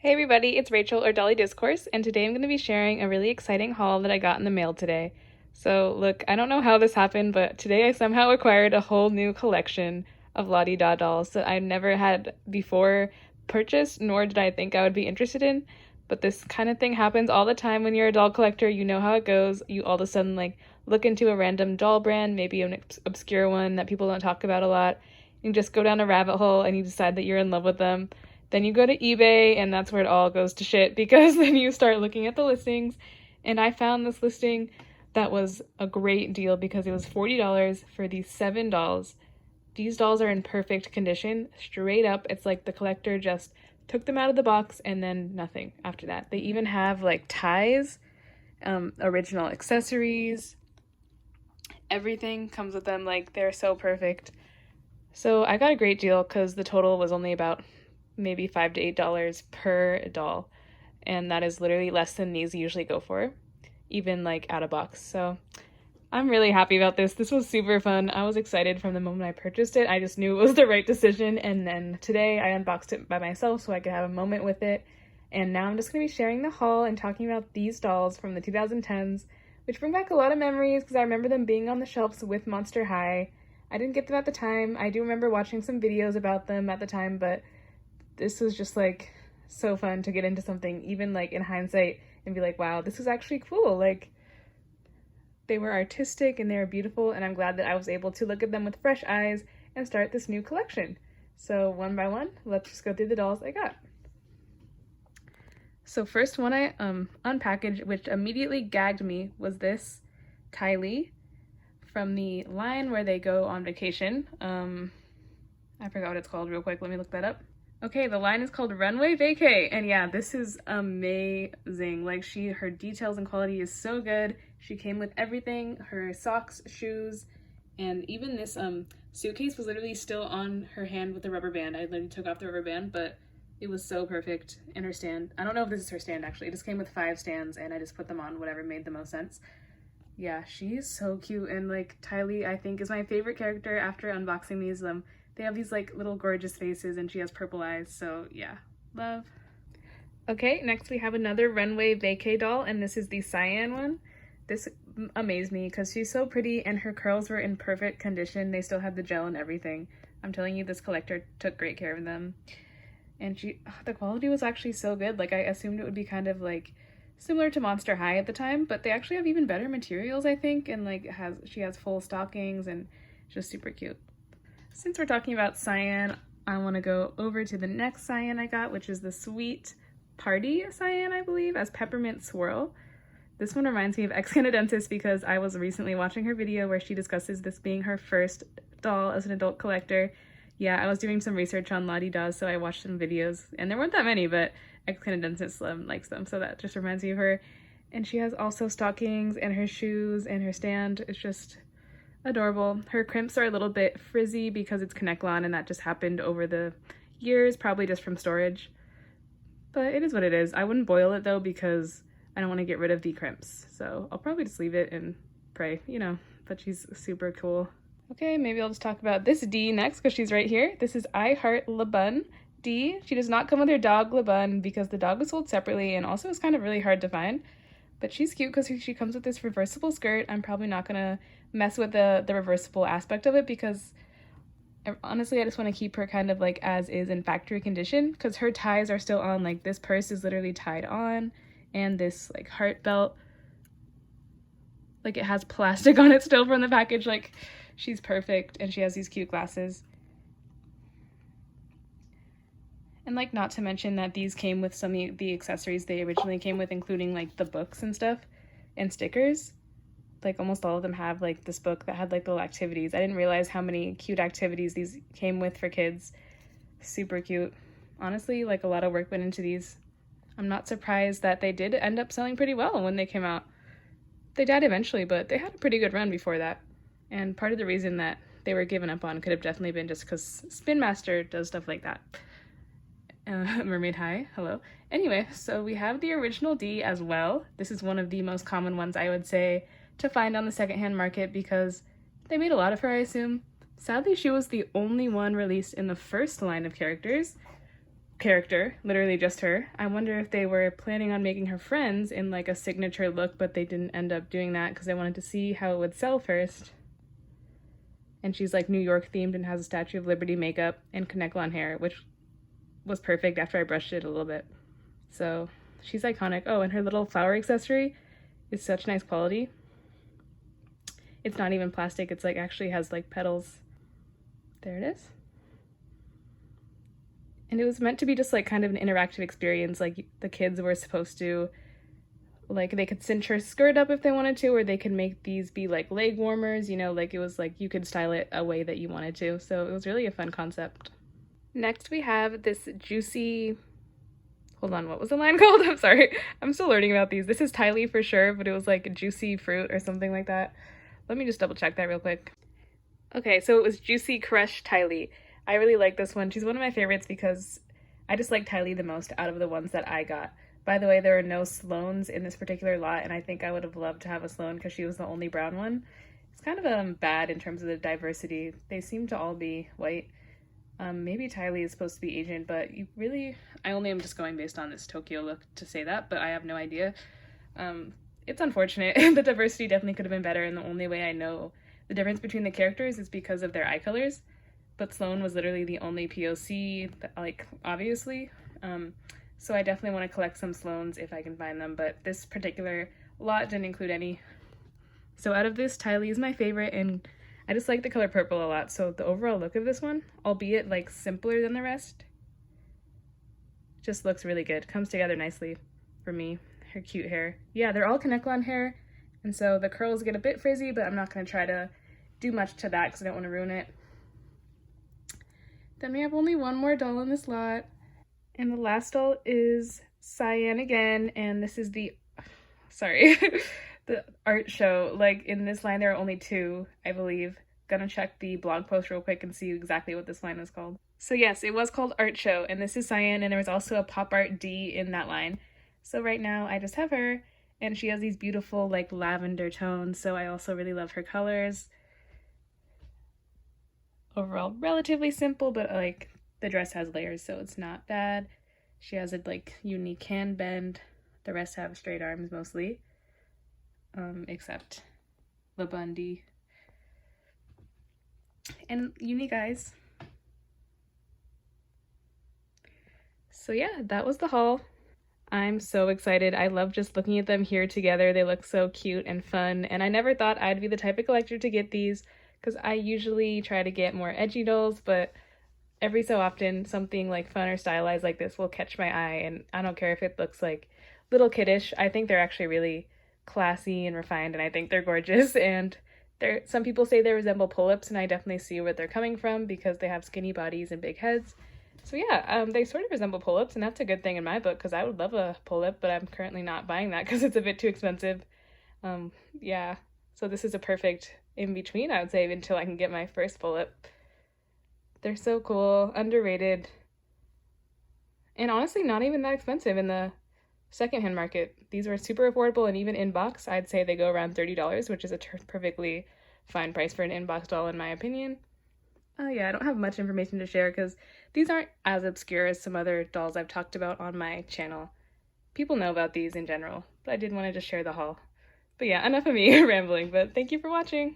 Hey everybody, it's Rachel or Dolly Discourse, and today I'm going to be sharing a really exciting haul that I got in the mail today. So look, I don't know how this happened, but today I somehow acquired a whole new collection of Lottie Da dolls that I never had before purchased, nor did I think I would be interested in. But this kind of thing happens all the time when you're a doll collector. You know how it goes. You all of a sudden look into a random doll brand, maybe an obscure one that people don't talk about a lot. You just go down a rabbit hole and you decide that you're in love with them. Then you go to eBay, and that's where it all goes to shit because then you start looking at the listings. And I found this listing that was a great deal because it was $40 for these 7 dolls. These dolls are in perfect condition, straight up. It's like the collector just took them out of the box and then nothing after that. They even have like ties, original accessories. Everything comes with them. Like, they're so perfect. So I got a great deal because the total was only about maybe $5 to $8 per doll, and that is literally less than these usually go for, even like out of box. So I'm really happy about this. This was super fun. I was excited from the moment I purchased it. I just knew it was the right decision, and then today I unboxed it by myself so I could have a moment with it. And now I'm just going to be sharing the haul and talking about these dolls from the 2010s, which bring back a lot of memories because I remember them being on the shelves with Monster High. I didn't get them at the time. I do remember watching some videos about them at the time, but this was just like so fun to get into something, even like in hindsight, and be like, wow, this is actually cool. Like, they were artistic and they were beautiful, and I'm glad that I was able to look at them with fresh eyes and start this new collection. So one by one, let's just go through the dolls I got. So first one I unpackaged, which immediately gagged me, was this Kylie from the line where they go on vacation. I forgot what it's called real quick. Let me look that up. Okay, the line is called Runway Vacay, and yeah, this is amazing. Like, her details and quality is so good. She came with everything, her socks, shoes, and even this suitcase was literally still on her hand with the rubber band. I literally took off the rubber band, but it was so perfect. And her stand, I don't know if this is her stand actually. It just came with 5 stands, and I just put them on whatever made the most sense. Yeah, she is so cute, and like Tylee, I think, is my favorite character after unboxing these. They have these like little gorgeous faces, and she has purple eyes, so yeah, love. Okay, next we have another Runway Vacay doll, and this is the cyan one. This amazed me because she's so pretty and her curls were in perfect condition. They still had the gel and everything. I'm telling you, this collector took great care of them. And the quality was actually so good. Like, I assumed it would be kind of like similar to Monster High at the time, but they actually have even better materials, I think, and like she has full stockings and just super cute. Since we're talking about cyan, I want to go over to the next cyan I got, which is the Sweet Party cyan, I believe, as Peppermint Swirl. This one reminds me of Ex-Canadensis because I was recently watching her video where she discusses this being her first doll as an adult collector. Yeah, I was doing some research on Lottie dolls, so I watched some videos, and there weren't that many, but Ex-Canadensis likes them, so that just reminds me of her. And she has also stockings and her shoes and her stand. It's just adorable. Her crimps are a little bit frizzy because it's Connectlon, and that just happened over the years, probably just from storage. But it is what it is. I wouldn't boil it though because I don't want to get rid of the crimps. So I'll probably just leave it and pray, but she's super cool. Okay, maybe I'll just talk about this D next because she's right here. This is I Heart LaBun D. She does not come with her dog LaBun because the dog was sold separately and also is kind of really hard to find. But she's cute because she comes with this reversible skirt. I'm probably not going to mess with the reversible aspect of it because honestly, I just want to keep her kind of like as is in factory condition because her ties are still on. Like, this purse is literally tied on, and this like heart belt, like, it has plastic on it still from the package. Like, she's perfect, and she has these cute glasses. And like, not to mention that these came with some of the accessories they originally came with, including like the books and stuff and stickers. Like, almost all of them have like this book that had like little activities. I didn't realize how many cute activities these came with for kids. Super cute. Honestly, like, a lot of work went into these. I'm not surprised that they did end up selling pretty well when they came out. They died eventually, but they had a pretty good run before that. And part of the reason that they were given up on could have definitely been just because Spin Master does stuff like that. Mermaid High, hello. Anyway, so we have the original D as well. This is one of the most common ones, I would say, to find on the secondhand market because they made a lot of her, I assume. Sadly, she was the only one released in the first line of characters, character, literally just her. I wonder if they were planning on making her friends in like a signature look, but they didn't end up doing that because they wanted to see how it would sell first. And she's like New York themed and has a Statue of Liberty makeup and connect blonde hair, which was perfect after I brushed it a little bit. So she's iconic. Oh, and her little flower accessory is such nice quality. It's not even plastic, it's like actually has like petals. There it is. And it was meant to be just like kind of an interactive experience. Like the kids were supposed to, like they could cinch her skirt up if they wanted to, or they could make these be like leg warmers, you know, like it was like you could style it a way that you wanted to. So it was really a fun concept. Next we have this juicy, hold on, what was the line called? I'm sorry, I'm still learning about these. This is Tylee for sure, but it was like juicy fruit or something like that. Let me just double check that real quick. Okay, so it was Juicy Crush Tylee. I really like this one. She's one of my favorites because I just like Tylee the most out of the ones that I got. By the way, there are no Sloanes in this particular lot, and I think I would have loved to have a Sloane because she was the only brown one. It's kind of bad in terms of the diversity. They seem to all be white. Maybe Tylee is supposed to be Asian, but I only am just going based on this Tokyo look to say that, but I have no idea. It's unfortunate. The diversity definitely could have been better, and the only way I know the difference between the characters is because of their eye colors. But Sloane was literally the only POC, like, obviously. So I definitely want to collect some Sloanes if I can find them, but this particular lot didn't include any. So out of this, Tylee is my favorite, and I just like the color purple a lot. So the overall look of this one, albeit like simpler than the rest, just looks really good. Comes together nicely for me. Her cute hair. Yeah, they're all connect blonde hair, and so the curls get a bit frizzy, but I'm not going to try to do much to that because I don't want to ruin it. Then we have only one more doll in this lot, and the last doll is Cyan again, and this is the, sorry, the art show. Like in this line there are only two, I believe. Gonna check the blog post real quick and see exactly what this line is called. So yes, it was called Art Show, and this is Cyan, and there was also a Pop Art D in that line. So right now I just have her, and she has these beautiful like lavender tones, so I also really love her colors. Overall relatively simple, but like the dress has layers, so it's not bad. She has a like unique hand bend. The rest have straight arms mostly, except the Bundy, and unique eyes. So yeah, that was the haul. I'm so excited. I love just looking at them here together. They look so cute and fun, and I never thought I'd be the type of collector to get these, because I usually try to get more edgy dolls, but every so often something like fun or stylized like this will catch my eye, and I don't care if it looks like little kiddish. I think they're actually really classy and refined, and I think they're gorgeous, and some people say they resemble pull-ups, and I definitely see where they're coming from because they have skinny bodies and big heads. So yeah, they sort of resemble pull-ups, and that's a good thing in my book because I would love a pull-up, but I'm currently not buying that because it's a bit too expensive. Yeah, so this is a perfect in between, I would say, until I can get my first pull-up. They're so cool, underrated, and honestly not even that expensive in the secondhand market. These were super affordable, and even in box I'd say they go around $30, which is a perfectly fine price for an in-box doll in my opinion. Yeah, I don't have much information to share because these aren't as obscure as some other dolls I've talked about on my channel. People know about these in general, but I did want to just share the haul. But yeah, enough of me rambling, but thank you for watching!